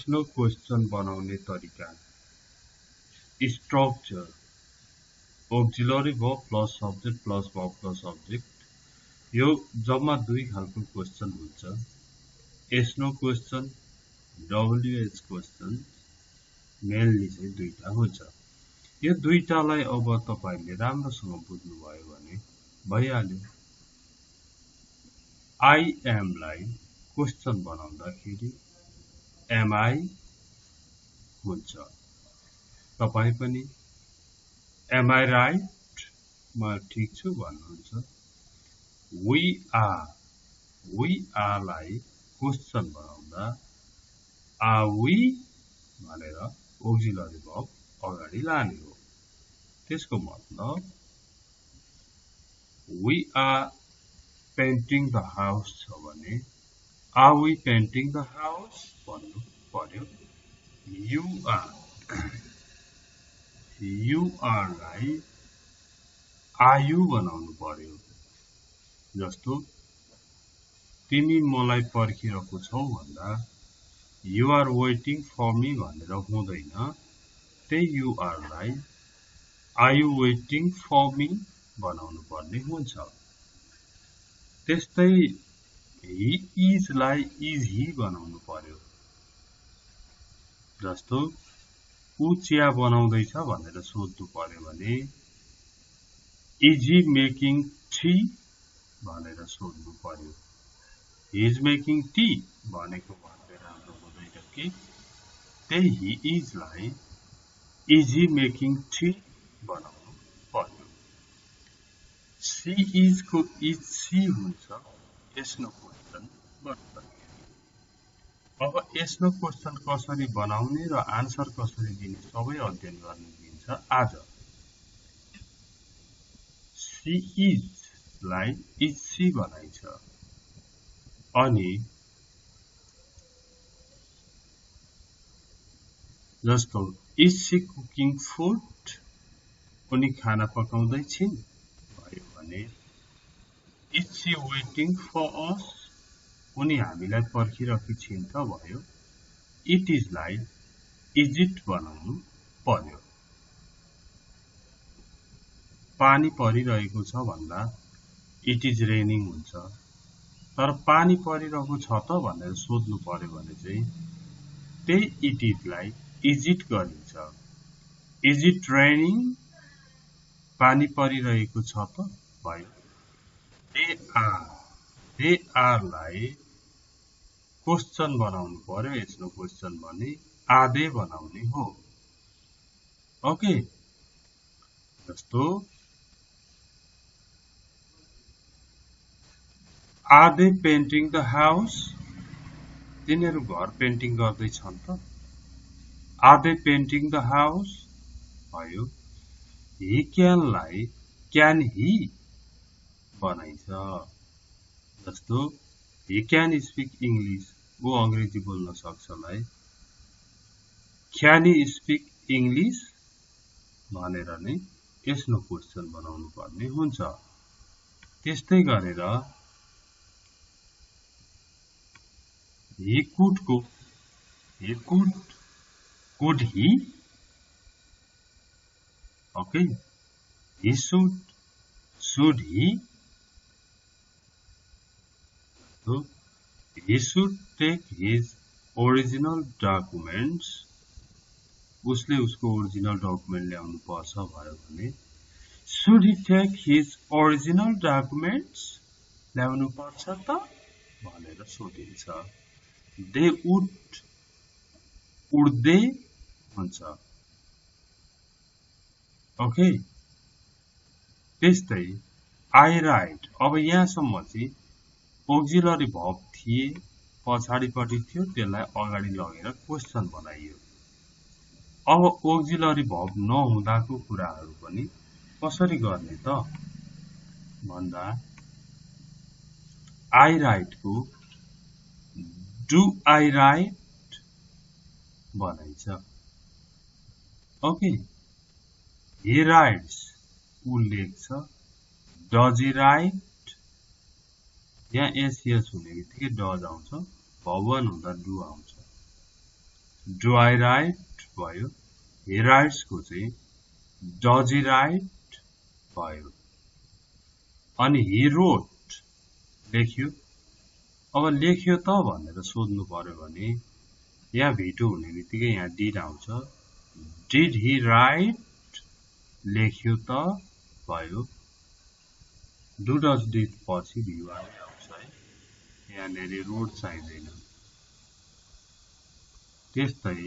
No question बनाउने तरिका structure auxiliary verb plus subject plus verb plus object यो जम्मा दुई खालको क्वेश्चन हुन्छ yes no question WH question mainly चाहिँ दुईटा हुन्छ यो दुईटालाई अब तपाईले राम्रोसँग बुझ्नु भयो भने भइहाल्यो I am लाई क्वेश्चन बनाउँदाखेरि am I हुन्छ तपाई पनि am I right म ठीक छु भन्नुहुन्छ we are लाई क्वेश्चन बनाउँदा are we भनेर auxiliary verb अगाडि लाने हो त्यसको मतलब we are painting the house छ भने are we painting the house भन्नु पर्यो you are लाई are you बनाउनु पर्यो जस्तो तिमी मलाई पर्खिरहेको छौ भन्दा you are waiting for me भनेर हुँदैन त्यही you are लाई are you waiting for me बनाउनु पर्ने हुन्छ त्यस्तै he is लाई is he बनाउनु पर्यो जस्तो उ चिया बनाउँदैछ भनेर सोध्नु पर्यो भने is he making tea भनेर सोध्नु पर्यो he is making tea भनेको भन्दै राम्रो हुँदैन कि त्यही he is लाई is he making tea बनाउनु पर्यो she is को is she हुन्छ यसनो क्वेश्चन बन्छ अब यसनो क्वेश्चन कसरी बनाउने र आन्सर कसरी दिने सबै अध्ययन गर्न दिन्छ आज she is लाई is she बनाइछ अनि जस्तो is she cooking food उनी खाना पकाउँदै छिन् भयो भने is she waiting for us उनी हामीलाई पर्खिरहेकी छिन् त भयो it is लाई is it बनाउनु पर्यो पानी परिरहेको छ भन्दा it is raining हुन्छ तर पानी परिरहेको छ त भनेर सोध्नु पर्यो भने चाहिँ त्यही it is लाई is it गरिन्छ is it raining पानी परिरहेको छ त भयो they are लाई क्वेश्चन बनाउनु पर्यो यसको क्वेश्चन भने आधे बनाउने हो ओके जस्तो are they painting the house तिनीहरु घर पेन्टिङ गर्दै छन् त are they painting the house भयो he can लाई can he बनाइछ जस्तो he can speak English वो अंग्रेजी बोल्न सक्छ लाई can he speak English भनेर नै यसनो क्वेश्चन बनाउनु पर्ने हुन्छ त्यस्तै गरेर he could he okay he should he so he should take his original documents उसले उसको ओरिजिनल डकुमेन्ट ल्याउनु पर्छ भयो भने should he take his original documents ल्याउनु पर्छ त भनेर सोधिन्छ they would they हुन्छ ओके त्यस्तै I write अब यहाँसम्म चाहिँ auxiliary verb थिए पछाडीपटि थियो त्यसलाई अगाडि लगेर क्वेश्चन बनाइयो अब auxiliary verb नहुँदाको कुराहरु पनि कसरी गर्ने त भन्दा I write को do I write बनाइछ ओके he writes उ लेख्छ does he write यहाँ एस हुने बित्तिकै डज आउँछ भवन हुँदा डु आउँछ Do I write भयो, he writes को चाहिँ does he write भयो, अनि he wrote लेख्यो। अब लेख्यो त भनेर सोध्नु पर्यो भने यहाँ V2 हुने बित्तिकै यहाँ did आउँछ। Did he write लेख्यो त भयो, do does did पछि V1 आउँछ है, यहाँनेरि wrote चाहिँदैन। त्यस्तै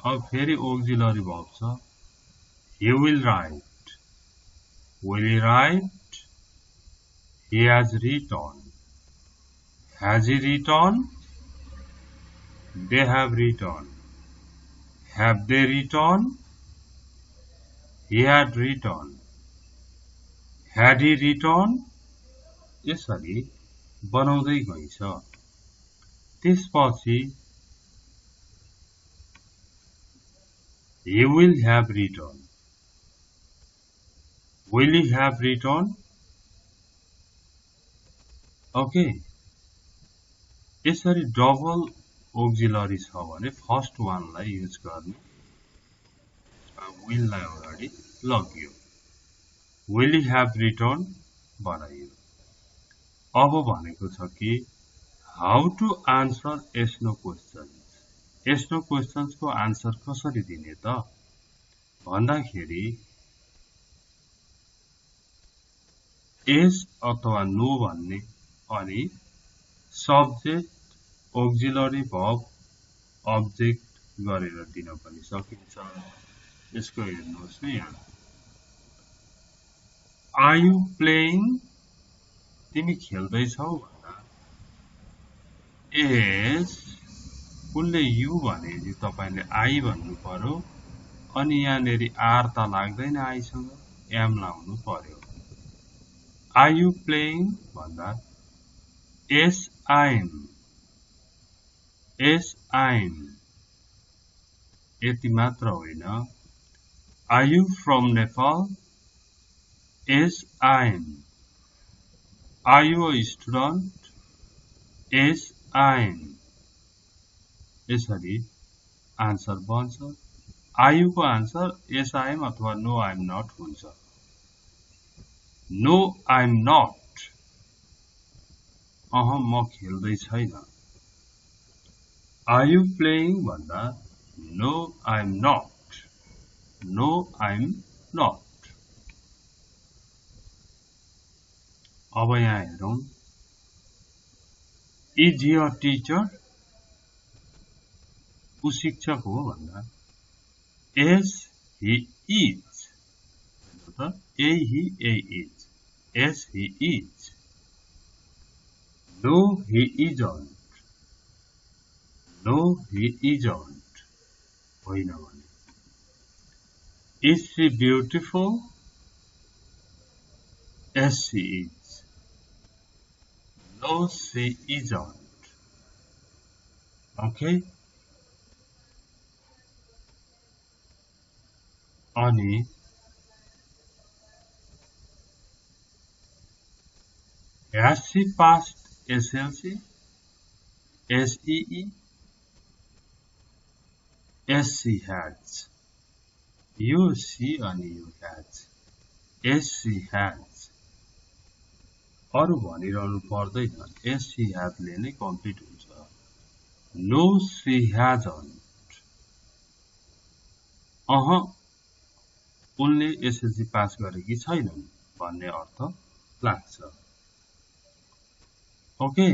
अब फेरि auxiliary verb छ, he will write, will he write, he has written, has he written, they have written, have they written, he had written, had he written, यसरी बनाउँदै गइन्छ। त्यसपछि he will have written, will he have written, okay. यसरी double auxiliary छ भने first वानलाई use गर्ने, will लाई अगाडि लग्यो, will he have written बनाइयो। अब भनेको छ कि how to answer yes no questions, yes no questions को आन्सर कसरी दिने त भन्दाखेरि yes अथवा no भन्ने, अनि सब्जेक्ट auxiliary verb object गरेर दिन पनि सकिन्छ। यसको हेर्नुहोस् न यहाँ, are you playing, तिमी खेल्दैछौ भन्दा yes उसले you भनेपछि तपाईले I भन्नु पर्यो, अनि यहाँनेरि r त लाग्दैन I सँग, am लाउनु पर्यो। Are you playing भन्दा yes I'm, yes I'm, यति मात्र होइन। Are you from Nepal? Yes I'm. Are you a student? Yes I'm. यसरी आन्सर बन्छ। Are you को आन्सर yes I am अथवा no I am not हुन्छ। No I am not, म खेल्दै छैन। Are you playing भन्दा no I am not, no I am not। अब यहाँ हेरौं, is he a teacher, उ शिक्षक हो भन्दा yes he is, he is, yes he is। No he isn't, no he isn't होइन भने is she beautiful, yes she is, no she isn't, okay। अनि has she passed SLC, SEE, yes she has, यो she अनि यो has, yes she has, अरु भनिरहनु पर्दैन, yes she has ले नै कम्प्लिट हुन्छ। No she hasn't, उनले एसएलसी पास गरेकी छैनन् भन्ने अर्थ लाग्छ। Okay.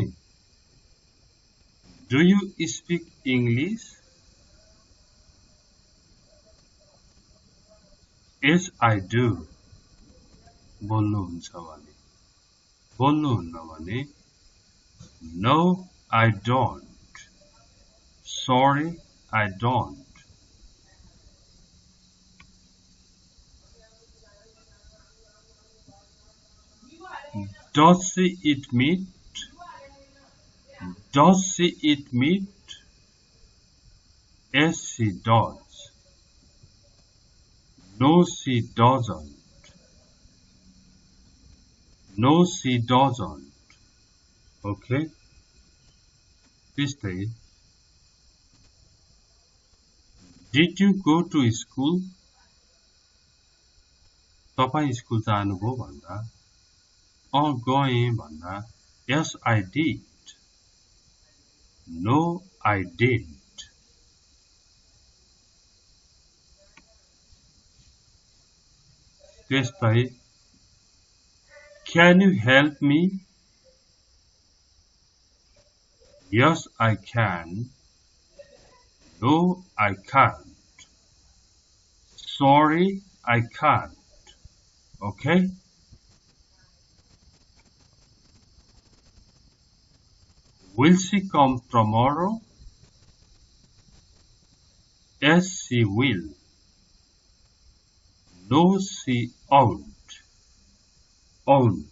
Do you speak English? Yes I do, बोल्नुहुन्छ भने, बोल्नुहुन्न भने No I don't, sorry I don't। Does she eat meat? Does she eat meat? Yes she does, no she doesn't, no she doesn't। Okay, त्यस्तै Did you go to school? तपाईँ school जानुभयो भन्दा गएँ भन्दा Yes, I did. No, I didn't. त्यसलाई Can you help me? Yes, I can. No, I can't. Sorry, I can't. Okay? Will she come tomorrow? Yes, she will. No, she won't. Won't.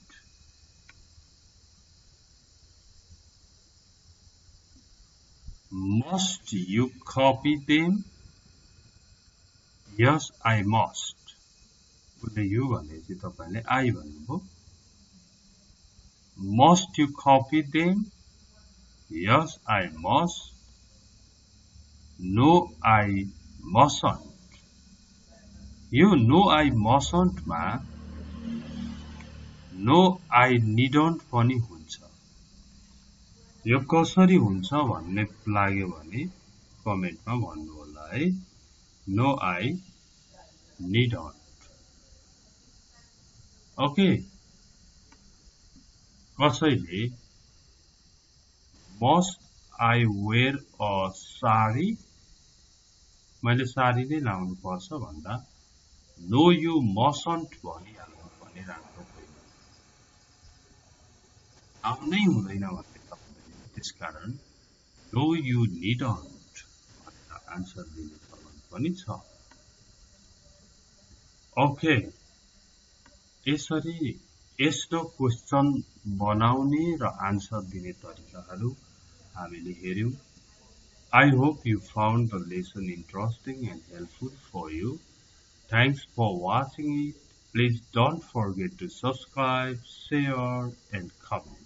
Must you copy them? Yes, I must. उसले यो भनेपछि तपाईले I भन्नुभयो. Must you copy them? Yes, I must. No, I mustn't. यो no, I mustn't मा No, I needn't पनि हुन्छ. यो कसरी हुन्छ भन्ने लाग्यो भने कमेन्टमा भन्नु होला है. No, I needn't. ओके. कसैले Must I wear a sari? मैले साडी नै लाउनु पर्छ भन्दा No, you mustn't भनिहाल्नु भने राम्रो होइन. आउनै हुँदैन भन्ने तपाईले त्यसकारण No, you needn't भनेर आन्सर दिने चलन पनि छ. ओके. यसरी यस्तो क्वेशन बनाउने र आन्सर दिने तरिकाहरू हामीले हेर्यौं. I hope you found the lesson interesting and helpful for you. Thanks for watching it. Please don't forget to subscribe, share, and comment.